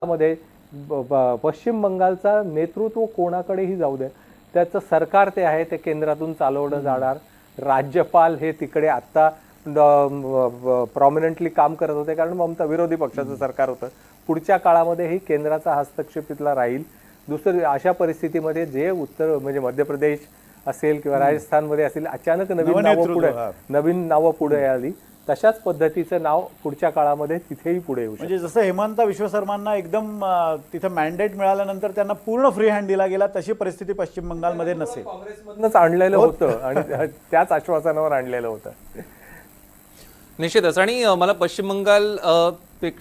मध्ये पश्चिम बंगालचा नेतृत्व कोणाकडेही जाऊ दे, त्याचं सरकार ते आहे ते केंद्रातून चालवलं जाणार. राज्यपाल हे तिकडे आता प्रॉमिनंटली काम करत होते कारण ममता विरोधी पक्षाचं सरकार होतं. पुढच्या काळामध्येही केंद्राचा हस्तक्षेप तिथला राहील. दुसरं अशा परिस्थितीमध्ये जे उत्तर म्हणजे मध्य प्रदेश असेल किंवा राजस्थानमध्ये असेल अचानक नवीन नावं पुढे आली, तशाच पद्धतीचं नाव पुढच्या काळामध्ये तिथेही पुढे येऊ शकतं. म्हणजे जसं हेमंत विश्व शर्मांना एकदम तिथं मॅन्डेट मिळाल्यानंतर त्यांना पूर्ण फ्री हँड दिला गेला, तशी परिस्थिती पश्चिम बंगालमध्ये नसेल. काँग्रेसमधूनच आणलेलं होतं आणि त्याच आश्वासनावर आणलेलं होतं. निश्चितच. आणि मला पश्चिम बंगाल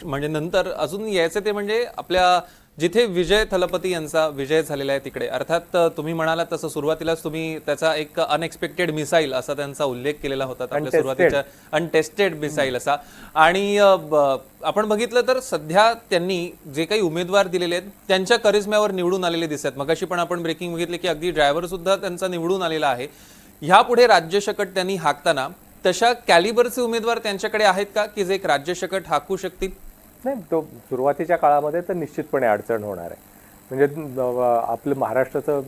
म्हणजे नंतर अजून यायचं ते म्हणजे आपल्या जिथे विजय थलपती यांचा विजय झालेला आहे तिकडे. अर्थात तुम्ही म्हणालात तसं सुरुवातीलाच तुम्ही त्याचा एक अनएक्सपेक्टेड मिसाईल असा त्यांचा उल्लेख केलेला होता, आपल्या सुरुवातीच्या अनटेस्टेड मिसाईल असा. आणि आपण बघितलं तर सध्या त्यांनी जे काही उमेदवार दिलेले आहेत त्यांच्या करिश्म्यावर निवडून आलेले दिसतात. मगाशी पण आपण ब्रेकिंग बघितले की अगदी ड्रायव्हर सुद्धा त्यांचा निवडून आलेला आहे. ह्यापुढे राज्यशकट त्यांनी हाकताना तशा कॅलिबरचे उमेदवार त्यांच्याकडे आहेत का की जे एक राज्यशकट हाकू शकतील? नाही, तो सुरुवातीच्या काळामध्ये तर निश्चितपणे अडचण होणार आहे. म्हणजे आपलं महाराष्ट्राचं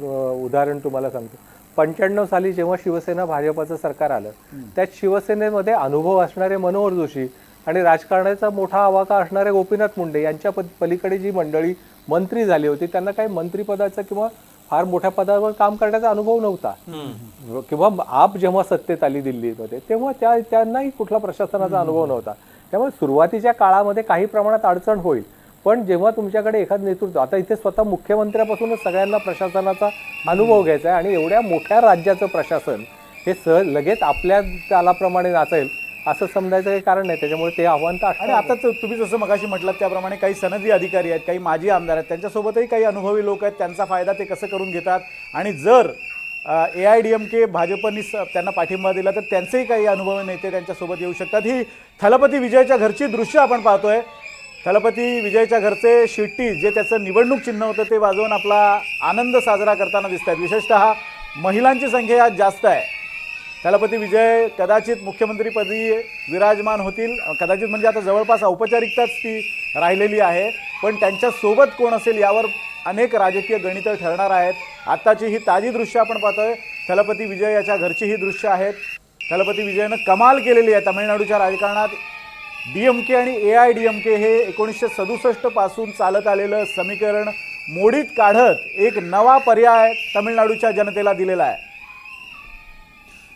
उदाहरण तुम्हाला सांगतो. 95 साली जेव्हा शिवसेना भाजपचं सरकार आलं, त्या शिवसेनेमध्ये अनुभव असणारे मनोहर जोशी आणि राजकारणाचा मोठा आवाका असणारे गोपीनाथ मुंडे यांच्या पलीकडे जी मंडळी मंत्री झाली होती त्यांना काही मंत्रिपदाचा किंवा फार मोठ्या पदावर काम करण्याचा अनुभव नव्हता. किंवा आप जेव्हा सत्तेत आली दिल्लीमध्ये तेव्हा त्यांनाही कुठला प्रशासनाचा अनुभव नव्हता. त्यामुळे सुरुवातीच्या काळामध्ये काही प्रमाणात अडचण होईल, पण जेव्हा तुमच्याकडे एखादं नेतृत्व, आता इथे स्वतः मुख्यमंत्र्यापासूनच सगळ्यांना प्रशासनाचा अनुभव घ्यायचा आहे आणि एवढ्या मोठ्या राज्याचं प्रशासन हे लगेच आपल्या तालाप्रमाणे नाचेल असं समजायचं काही कारण नाही. त्याच्यामुळे ते आव्हान तर. आणि आता तुम्ही जसं मगाशी म्हटलं त्याप्रमाणे काही सनदी अधिकारी आहेत, काही माजी आमदार आहेत, त्यांच्यासोबतही काही अनुभवी लोक आहेत. त्यांचा फायदा ते कसं करून घेतात आणि जर AIDMK भाजपनी त्यांना पाठिंबा दिला तर त्यांचेही काही अनुभवी नेते त्यांच्यासोबत येऊ शकतात. ही थलपती विजयच्या घरची दृश्य आपण पाहतोय. थलपती विजयच्या घरचे शिट्टी जे त्याचं निवडणूक चिन्ह होतं ते वाजवून आपला आनंद साजरा करताना दिसत आहेत. विशेषतः महिलांची संख्या आज जास्त आहे. थलपती विजय कदाचित मुख्यमंत्रीपदी विराजमान होतील, कदाचित म्हणजे आता जवळपास औपचारिकताच ती राहिलेली आहे, पण त्यांच्यासोबत कोण असेल यावर अनेक राजकीय गणितं ठरणार आहेत. आत्ताची ही ताजी दृश्य आपण पाहतोय. थलपती विजय याच्या घरची ही दृश्य आहेत. थलपती विजयनं कमाल केलेली आहे तामिळनाडूच्या राजकारणात. DMK आणि AIDMK हे 1967 पासून चालत आलेलं समीकरण मोडीत काढत एक नवा पर्याय तामिळनाडूच्या जनतेला दिलेला आहे.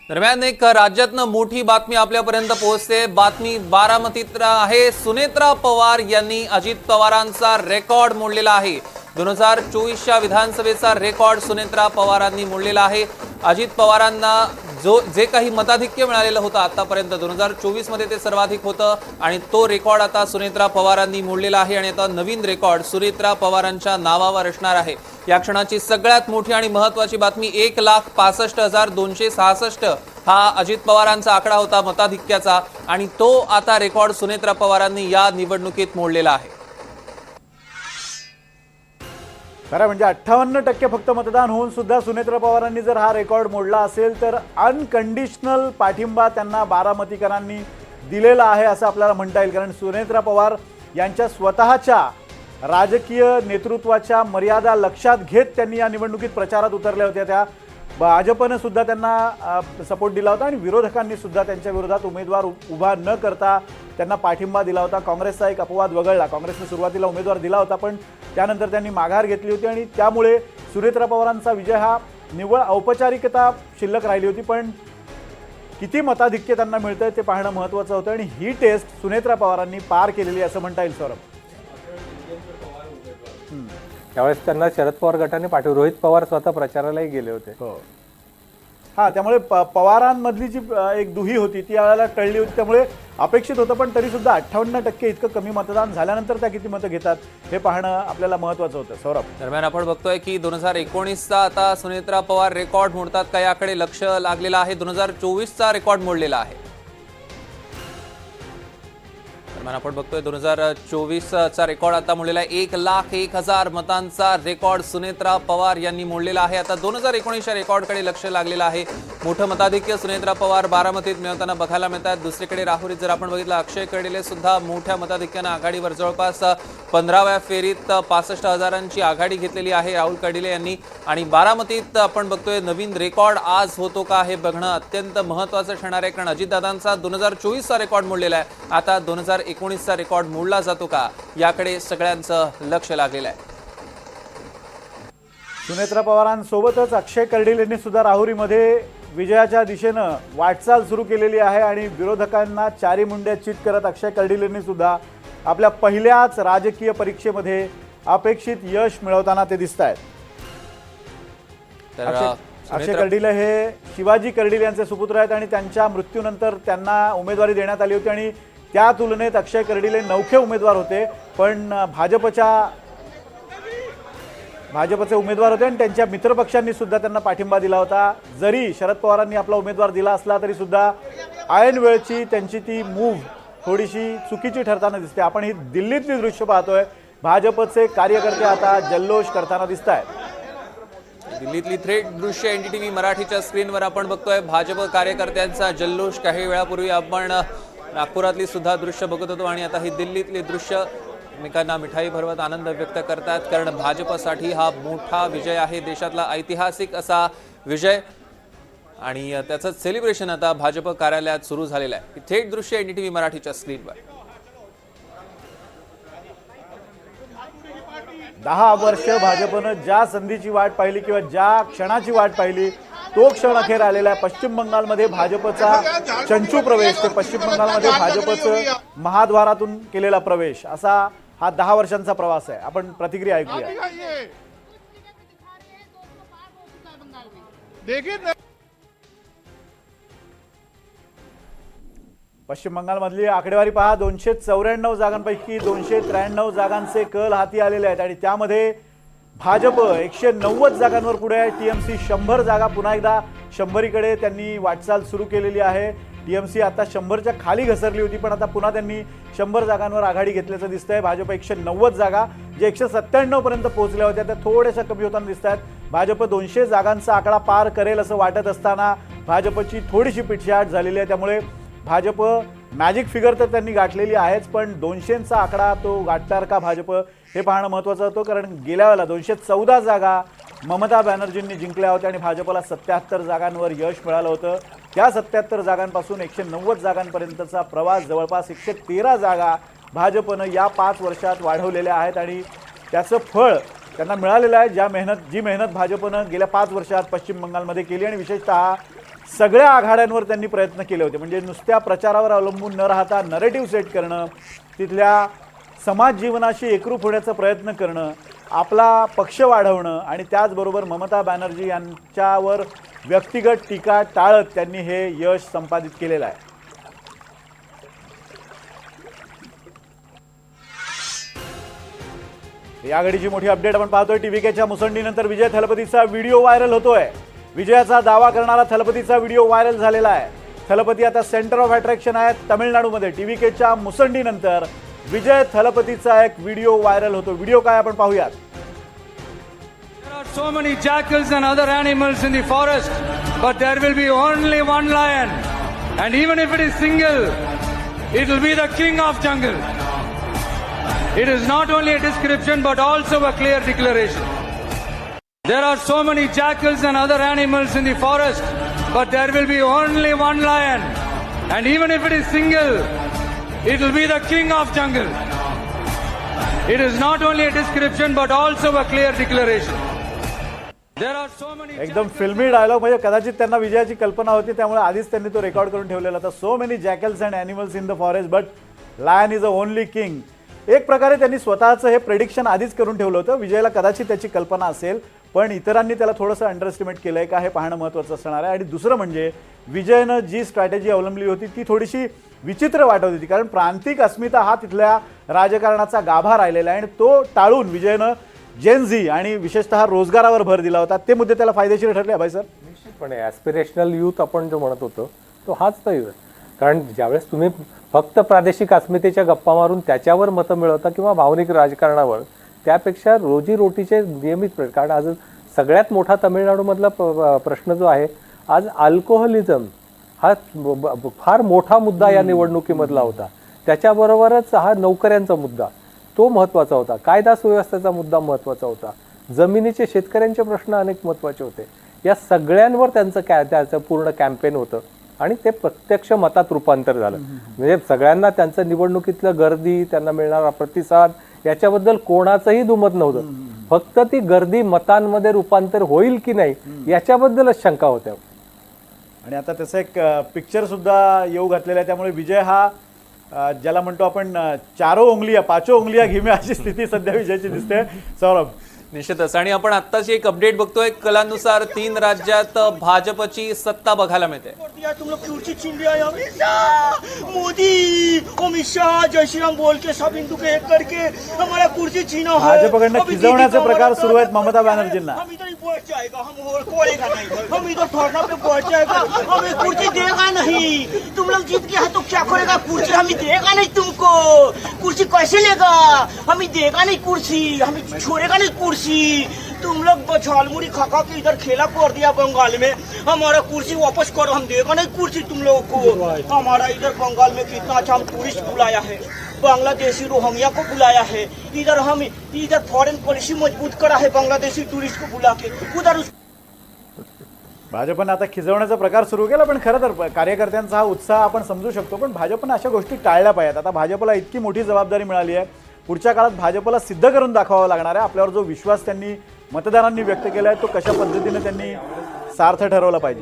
दरम्यान एक राज्यातनं मोठी बातमी आपल्यापर्यंत पोहोचते. बातमी बारामतीत आहे. सुनेत्रा पवार यांनी अजित पवारांचा रेकॉर्ड मोडलेला आहे. 2024च्या विधानसभेचा रेकॉर्ड सुनेत्रा पवारांनी मोडलेला आहे. अजित पवारांना जे काही मताधिक्य मिळालेलं होतं आतापर्यंत 2024 मध्ये ते सर्वाधिक होतं आणि तो रेकॉर्ड आता सुनेत्रा पवारांनी मोडलेला आहे. आणि आता नवीन रेकॉर्ड सुनेत्रा पवारांच्या नावावर असणार आहे. या क्षणाची सगळ्यात मोठी आणि महत्त्वाची बातमी 1,65,266 हा अजित पवारांचा आकडा होता मताधिक्याचा आणि तो आता रेकॉर्ड सुनेत्रा पवारांनी या निवडणुकीत मोडलेला आहे. खरं म्हणजे 58% फक्त मतदान होऊन सुद्धा सुनेत्रा पवारांनी जर हा रेकॉर्ड मोडला असेल तर अनकंडिशनल पाठिंबा त्यांना बारामतीकरांनी दिलेला आहे असं आपल्याला म्हणता येईल. कारण सुनेत्रा पवार यांच्या स्वतःच्या राजकीय नेतृत्वाच्या मर्यादा लक्षात घेत त्यांनी या निवडणुकीत प्रचारात उतरल्या होत्या. त्या भाजपनं सुद्धा त्यांना सपोर्ट दिला होता आणि विरोधकांनी सुद्धा त्यांच्या विरोधात उमेदवार उभा न करता त्यांना पाठिंबा दिला होता. काँग्रेसचा एक अपवाद वगळला. काँग्रेसने सुरुवातीला उमेदवार दिला होता पण त्यानंतर त्यांनी माघार घेतली होती आणि त्यामुळे सुनेत्रा पवारांचा विजय हा निव्वळ औपचारिकता शिल्लक राहिली होती. पण किती मताधिक्य त्यांना मिळतंय ते पाहणं महत्त्वाचं होतं आणि ही टेस्ट सुनेत्रा पवारांनी पार केलेली असं म्हणता येईल. सौरभ, त्यावेळेस त्यांना शरद पवार गटाने पाठवलं. रोहित पवार स्वतः प्रचारालाही गेले होते. हां, त्यामुळे पवारांमधली जी एक दुही होती ती यावेळेला टळली होती. त्यामुळे अपेक्षित होतं पण तरीसुद्धा 58% इतकं कमी मतदान झाल्यानंतर त्या किती मतं घेतात हे पाहणं आपल्याला महत्त्वाचं होतं. सौरभ, दरम्यान आपण बघतोय की 2019चा आता सुनेत्रा पवार रेकॉर्ड मोडतात का याकडे लक्ष लागलेलं आहे. 2024चा रेकॉर्ड मोडलेला आहे. आपण बघतोय 2024चा रेकॉर्ड आता मोडलेला आहे. 1,01,000 मतांचा रेकॉर्ड सुनेत्रा पवार यांनी मोडलेला आहे. आता 2019च्या रेकॉर्डकडे लक्ष लागलेलं आहे. मोठं मताधिक्य सुनेत्रा पवार बारामतीत मिळवताना बघायला मिळतात. दुसरीकडे राहुरीत जर आपण बघितलं अक्षय कर्डिले सुद्धा मोठ्या मताधिक्यानं आघाडीवर जवळपास 15व्या फेरीत 65,000ची आघाडी घेतलेली आहे राहुल कर्डिले यांनी. आणि बारामतीत आपण बघतोय नवीन रेकॉर्ड आज होतो का हे बघणं अत्यंत महत्त्वाचं ठरणार आहे, कारण अजितदादांचा 2024चा रेकॉर्ड मोडलेला आहे. आता 2019चा रेकॉर्ड मोडला जातो का याकडे सगळ्यांचं लक्ष लागलेलं आहे. सुनेत्रा पवारांसोबतच अक्षय कर्डिलेंनी सुद्धा राहुरीमध्ये विजयाच्या दिशेनं वाटचाल सुरू केलेली आहे आणि विरोधकांना चारी मुंड्या चित करत अक्षय कर्डिलेंनी सुद्धा आपल्या पहिल्याच राजकीय परीक्षेमध्ये अपेक्षित यश मिळवताना ते दिसत आहेत. तर अक्षय कर्डिले हे शिवाजी कर्डिले यांचे सुपुत्र आहेत आणि त्यांच्या मृत्यूनंतर त्यांना उमेदवारी देण्यात आली होती आणि त्या तुलनेत अक्षय कर्डिले नवखे उमेदवार होते, पण भाजपचे उमेदवार होते आणि त्यांच्या मित्रपक्षांनी सुद्धा त्यांना पाठिंबा दिला होता. जरी शरद पवारांनी आपला उमेदवार दिला असला तरी सुद्धा ऐन वेळची त्यांची ती मूव्ह थोडीशी चुकीची ठरताना दिसते. आपण ही दिल्लीतली दृश्य पाहतोय. भाजपचे कार्यकर्ते आता जल्लोष करताना दिसत आहेत. दिल्लीतली थेट दृश्य NDTV मराठीच्या स्क्रीनवर आपण बघतोय. भाजप कार्यकर्त्यांचा जल्लोष. काही वेळापूर्वी आपण नागपुरातली सुद्धा दृश्य बघत होतो आणि आता ही दिल्लीतली दृश्य एकमेकांना मिठाई भरवत आनंद व्यक्त करतात, कारण भाजपसाठी हा मोठा विजय आहे, देशातला ऐतिहासिक असा विजय आणि त्याचं सेलिब्रेशन आता भाजप कार्यालयात सुरू झालेलं आहे. थेट दृश्य NDTV मराठीच्या स्क्रीनवर. 10 वर्ष भाजपनं ज्या संधीची वाट पाहिली किंवा ज्या क्षणाची वाट पाहिली तो क्षण अखेर आलेला आहे. पश्चिम बंगालमध्ये भाजपचा चंचू प्रवेश, ते पश्चिम बंगालमध्ये भाजपचं महाद्वारातून केलेला प्रवेश, असा हा 10 वर्षांचा प्रवास आहे. आपण प्रतिक्रिया ऐकूया. पश्चिम बंगालमधली आकडेवारी पहा. 294 जागांपैकी 293 जागांचे कल हाती आलेले आहेत आणि त्यामध्ये भाजप 190 जागांवर पुढे आहे. TMC 100 जागा, पुन्हा एकदा 100कडे त्यांनी वाटचाल सुरू केलेली आहे. TMC आता 100च्या खाली घसरली होती, पण आता पुन्हा त्यांनी 100 जागांवर आघाडी घेतल्याचं दिसतंय. भाजप 190 जागा, जे 197 पर्यंत पोहोचल्या होत्या, त्या थोड्याशा कमी होताना दिसत आहेत. भाजप 200 जागांचा आकडा पार करेल असं वाटत असताना भाजपची थोडीशी पिछेहाट झालेली आहे. त्यामुळे भाजप मॅजिक फिगर तर त्यांनी गाठलेली आहेच, पण 200चा आकडा तो गाठणार का भाजप, हे पाहणं महत्त्वाचं होतं. कारण गेल्या वेळेला 214 जागा ममता बॅनर्जींनी जिंकल्या होत्या आणि भाजपला 77 जागांवर यश मिळालं होतं. त्या 77 जागांपासून 190 जागांपर्यंतचा प्रवास, जवळपास 113 जागा भाजपनं या 5 वर्षात वाढवलेल्या आहेत आणि त्याचं फळ त्यांना मिळालेलं आहे. जी मेहनत भाजपनं गेल्या 5 वर्षात पश्चिम बंगालमध्ये केली आणि विशेषतः सगळ्या आघाड्यांवर त्यांनी प्रयत्न केले होते. म्हणजे नुसत्या प्रचारावर अवलंबून न राहता नरेटिव्ह सेट करणं, तिथल्या समाज जीवनाशी एकरूप होण्याचा प्रयत्न करणं, आपला पक्ष वाढवणं आणि त्याचबरोबर ममता बॅनर्जी यांच्यावर व्यक्तिगत टीका टाळत त्यांनी हे यश संपादित केलेलं आहे. या घडीची मोठी अपडेट आपण पाहतोय. TVKच्या मुसंडीनंतर विजय थलपतीचा व्हिडिओ व्हायरल होतोय. विजयाचा दावा करणारा थलपतीचा व्हिडिओ व्हायरल झालेला आहे. थलपती आता सेंटर ऑफ अट्रॅक्शन आहे तमिळनाडूमध्ये. TVKच्या मुसंडीनंतर विजय थलपतीचा एक व्हिडिओ व्हायरल होतो. व्हिडिओ काय आपण पाहूयात. There are so many jackals and other animals in the forest, but there will be only one lion, and even if it is single, it will be the king of jungle. It is not only a description but also a clear declaration. There are so many jackals and other animals in the forest, but there will be only one lion, and even if it is single, it will be the king of jungle. It is not only a description but also a clear declaration. There are so many एकदम फिल्मी dialogue, म्हणजे कदाचित त्यांना विजयाची कल्पना होती, त्यामुळे आधीच त्यांनी तो रेकॉर्ड करून ठेवलेला होता. So many jackals and animals in the forest but lion is a only king. एक प्रकारे त्यांनी स्वतःचं हे प्रेडिक्शन आधीच करून ठेवलं होतं. विजयला कदाचित त्याची कल्पना असेल, पण इतरांनी त्याला थोडंसं अंडरएस्टिमेट केलंय का हे पाहणं महत्त्वाचं असणार आहे. आणि दुसरं म्हणजे विजयनं जी स्ट्रॅटेजी अवलंबली होती ती थोडीशी विचित्र वाटत होती, कारण प्रांतिक अस्मिता हा तिथल्या राजकारणाचा गाभा राहिलेला आहे आणि तो टाळून विजयनं जेनझी आणि विशेषतः रोजगारावर भर दिला होता. ते मुद्दे त्याला फायदेशीर ठरले. भाई सर, निश्चितपणे ॲस्पिरेशनल यूथ आपण जो म्हणत होतो तो हाच तर यूथ. कारण ज्यावेळेस तुम्ही फक्त प्रादेशिक अस्मितेच्या गप्पा मारून त्याच्यावर मतं मिळवता किंवा भावनिक राजकारणावर, त्यापेक्षा रोजीरोटीचे नियमित कारण आज सगळ्यात मोठा तामिळनाडूमधला प्रश्न जो आहे आज अल्कोहोलिझम हा फार मोठा मुद्दा या निवडणुकीमधला होता. त्याच्याबरोबरच हा नोकऱ्यांचा मुद्दा तो महत्त्वाचा होता, कायदा सुव्यवस्थेचा मुद्दा महत्त्वाचा होता, जमिनीचे शेतकऱ्यांचे प्रश्न अनेक महत्त्वाचे होते. या सगळ्यांवर त्याचं पूर्ण कॅम्पेन होतं आणि ते प्रत्यक्ष मतात रूपांतर झालं. म्हणजे सगळ्यांना त्यांचं निवडणुकीतलं गर्दी, त्यांना मिळणारा प्रतिसाद याच्याबद्दल कोणाचंही दुमत नव्हतं. फक्त ती गर्दी मतांमध्ये रूपांतर होईल की नाही याच्याबद्दलच शंका होत्या. आणि आता त्याचं एक पिक्चर सुद्धा येऊ घातलेला आहे. त्यामुळे विजय हा ज्याला म्हणतो आपण चारो उंगलिया पाचो उंगलिया घिमे अशी स्थिती सध्या विजयची दिसते. सौरभ, निश्चितच. आणि आपण आत्ताची एक अपडेट बघतोय, कलानुसार 3 राज्यात भाजपची सत्ता बघायला मिळते. तुम लोग कुर्सी छीन लिया है अमित शाह, मोदी, अमित शाह जय श्री राम बोल के सब हिंदू के एक करके हमारा कुर्सी छीना है. भाजपकडनं खिजवण्याचे प्रकार सुरू आहेत ममता बॅनर्जींना. हम इधर ही बैठ जाएगा, हम और खोलेगा नहीं, हम इधर धरना पे बैठ जाएगा, हमें कुर्सी देगा नहीं. तुम लोग जीत गया है तो क्या करेगा, कुर्सी हमें देगा नहीं तुमको. कुर्सी कैसे लेगा, हमें देगा नहीं कुर्सी, हमें छोड़ेगा नहीं कुर्सी. तुम लोग झालमुड़ी खा खा के इधर खेला कर दिया बंगाल में. हमारा कुर्सी वापस करो, हम देगा नहीं कुर्सी तुम लोगों को. हमारा इधर बंगाल में कितना अच्छा हम टूरिस्ट बुलाया है, बांग्लादेशी रोहिंग्या को बुलाया है. इधर फॉरेन पॉलिसी मजबूत करा है, बांग्लादेशी टूरिस्ट को बुला के उधर. भाजपनं आता खिजवण्याचा प्रकार सुरू केला. पण खरं तर कार्यकर्त्यांचा हा उत्साह आपण समजू शकतो. पण भाजपनं अशा गोष्टी टाळल्या पाहिजेत. आता भाजपला इतकी मोठी जबाबदारी मिळाली आहे, पुढच्या काळात भाजपला सिद्ध करून दाखवावा लागणार आहे. आपल्यावर जो विश्वास त्यांनी मतदारांनी व्यक्त केला आहे तो कशा पद्धतीने त्यांनी सार्थ ठरवला पाहिजे.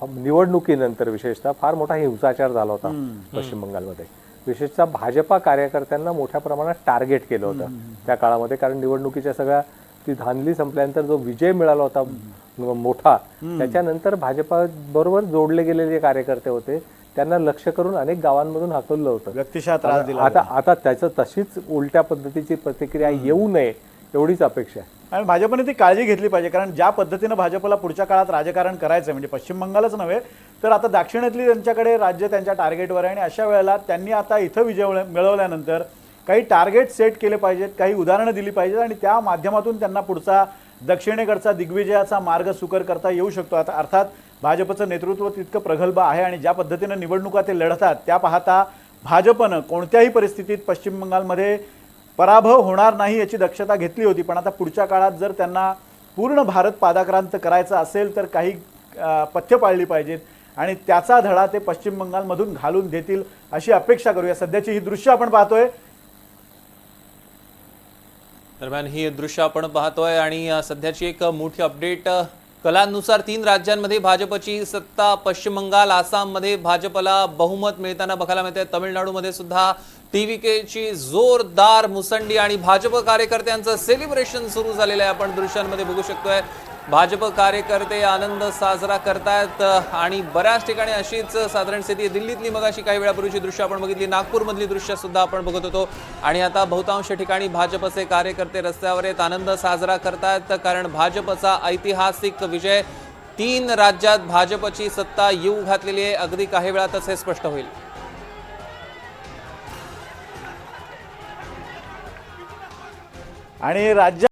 निवडणुकीनंतर विशेषतः फार मोठा हिंसाचार झाला होता पश्चिम बंगालमध्ये. विशेषतः भाजपा कार्यकर्त्यांना मोठ्या प्रमाणात टार्गेट केलं होतं त्या काळामध्ये. कारण निवडणुकीच्या सगळ्या ती धांदली संपल्यानंतर जो विजय मिळाला होता मोठा, त्याच्यानंतर भाजपा बरोबर जोडले गेलेले जे कार्यकर्ते होते त्यांना लक्ष करून अनेक गावांमधून हाकललं होतं. व्यक्तिशः त्रास दिला. आता त्याचं तशीच उलट्या पद्धतीची प्रतिक्रिया येऊ नये एवढीच अपेक्षा आहे. आणि भाजपने ती काळजी घेतली पाहिजे. कारण ज्या पद्धतीनं भाजपला पुढच्या काळात राजकारण करायचं आहे, म्हणजे पश्चिम बंगालच नव्हे तर आता दाक्षिणातली त्यांच्याकडे राज्य त्यांच्या टार्गेटवर आहे. आणि अशा वेळेला त्यांनी आता इथं विजय मिळवल्यानंतर काही टार्गेट सेट केले पाहिजेत, काही उदाहरणं दिली पाहिजेत आणि त्या माध्यमातून त्यांना पुढचा दक्षिणेकडचा दिग्विजयाचा मार्ग सुकर करता येऊ शकतो. आता अर्थात भाजपचं नेतृत्व तितकं प्रगल्भ आहे आणि ज्या पद्धतीनं निवडणुका ते लढतात त्या पाहता भाजपनं कोणत्याही परिस्थितीत पश्चिम बंगालमध्ये पराभव होणार नाही याची दक्षता घेतली होती. पण आता पुढच्या काळात जर त्यांना पूर्ण भारत पादाक्रांत करायचा असेल तर काही पथ्य पाळली पाहिजेत आणि त्याचा धडा ते पश्चिम बंगालमधून घालून देतील अशी अपेक्षा करूया. सध्याची ही दृश्य आपण पाहतोय. दरम्यान ही दृश्य आपण पाहतोय आणि सध्याची एक मोठी अपडेट, कलानुसार 3 राज्यांमध्ये भाजपची सत्ता, पश्चिम बंगाल, आसाममध्ये भाजपला बहुमत मिळताना बघायला मिळते. तमिळनाडूमध्ये सुद्धा टीव्हीकेची जोरदार मुसंडी आणि भाजप कार्यकर्त्यांचं सेलिब्रेशन सुरू झालेलं आहे. आपण दृश्यांमध्ये बघू शकतोय भाजप कार्यकर्ते आनंद साजरा करतायत आणि बऱ्याच ठिकाणी अशीच साधारण स्थिती. दिल्लीतली मगाशी काही वेळापूर्वीची दृश्य आपण बघितली, नागपूरमधली दृश्य सुद्धा आपण बघत होतो. आणि आता बहुतांश ठिकाणी भाजपचे कार्यकर्ते रस्त्यावर आहेत, आनंद साजरा करतायत. कारण भाजपचा ऐतिहासिक विजय, 3 राज्यात भाजपची सत्ता येऊ घातलेली आहे. अगदी काही वेळातच हे स्पष्ट होईल. आणि राज्य